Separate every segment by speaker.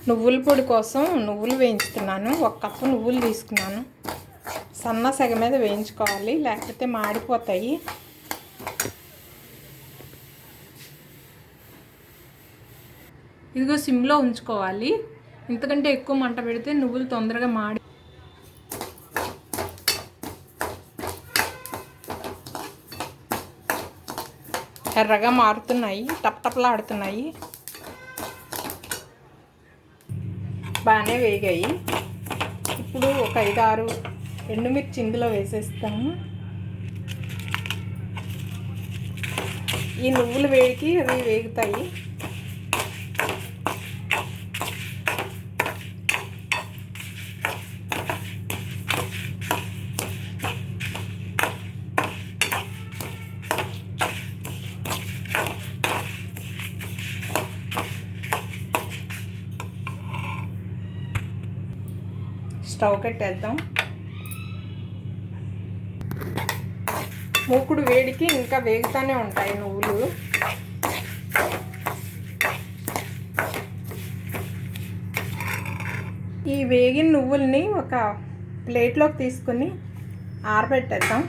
Speaker 1: నువ్వుల పొడి కోసం నువ్వులు వేయించుతున్నాను. 1 కప్పు నువ్వులు తీసుకున్నాను. సన్న సెగ మీద వేయించుకోవాలి, లేకపోతే మాడిపోతాయి. ఇదిగో సిమ్లో ఉంచుకోవాలి. ఇంతకంటే ఎక్కువ మంట పెడితే నువ్వులు తొందరగా మాడి ఎర్రగా మారుతున్నాయి, టప్టప్లాడుతున్నాయి. బాగానే వేగాయి. ఇప్పుడు ఒక 5-6 ఎండుమిర్చి ఇందులో వేసేస్తాము. ఈ నువ్వులు వేడికి అవి వేగుతాయి. స్టవ్ కట్టేద్దాం. మూకుడు వేడికి ఇంకా వేగుతూనే ఉంటాయి నువ్వులు. ఈ వేగిన నువ్వుల్ని ఒక ప్లేట్లోకి తీసుకొని ఆరబెట్టేద్దాం.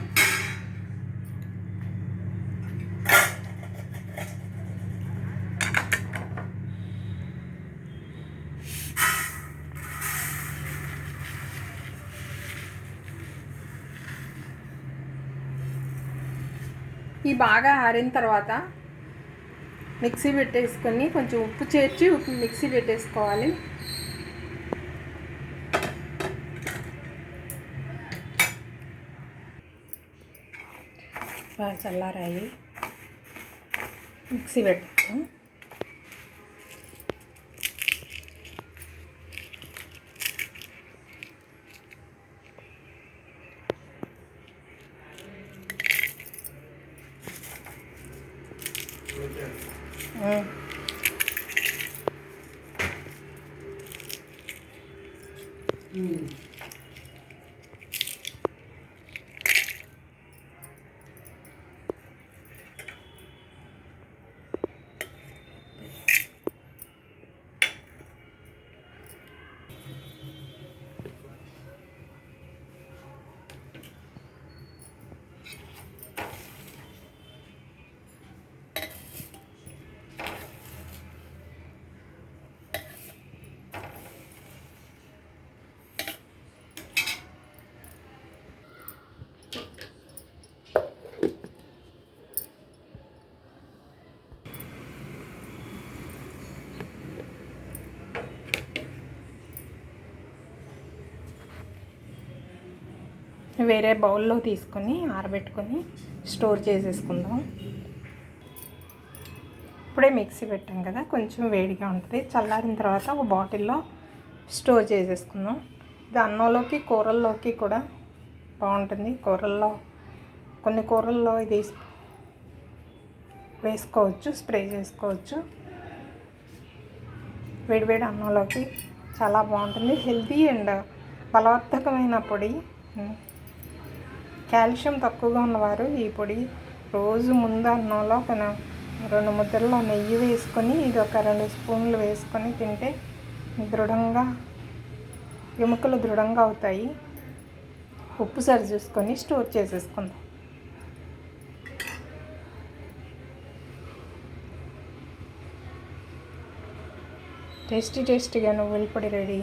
Speaker 1: ఈ బాగా ఆరిన తర్వాత మిక్సీ పెట్టేసుకొని కొంచెం ఉప్పు చేర్చి మిక్సీ పెట్టేసుకోవాలి. బాగా చల్లారాయి, మిక్సీ పెట్టేస్తాం. వేరే బౌల్లో తీసుకొని ఆరబెట్టుకొని స్టోర్ చేసేసుకుందాం. ఇప్పుడే మిక్సీ పెట్టాం కదా, కొంచెం వేడిగా ఉంటుంది. చల్లారిన తర్వాత ఒక బాటిల్లో స్టోర్ చేసేసుకుందాం. ఇది అన్నంలోకి కూరల్లోకి కూడా బాగుంటుంది. కొన్ని కూరల్లో ఇది వేసుకోవచ్చు, స్ప్రే చేసుకోవచ్చు. వేడివేడి అన్నంలోకి చాలా బాగుంటుంది. హెల్తీ అండ్ బలవర్ధకమైన పొడి. కాల్షియం తక్కువగా ఉన్నవారు ఈ పొడి రోజు ముందు అన్నంలో 2 ముద్దల్లో నెయ్యి వేసుకొని ఇది ఒక 2 స్పూన్లు వేసుకొని తింటే ఎముకలు దృఢంగా అవుతాయి. ఉప్పు సరి చూసుకొని స్టోర్ చేసేసుకుందాం. టేస్టీగా నువ్వుల పొడి రెడీ.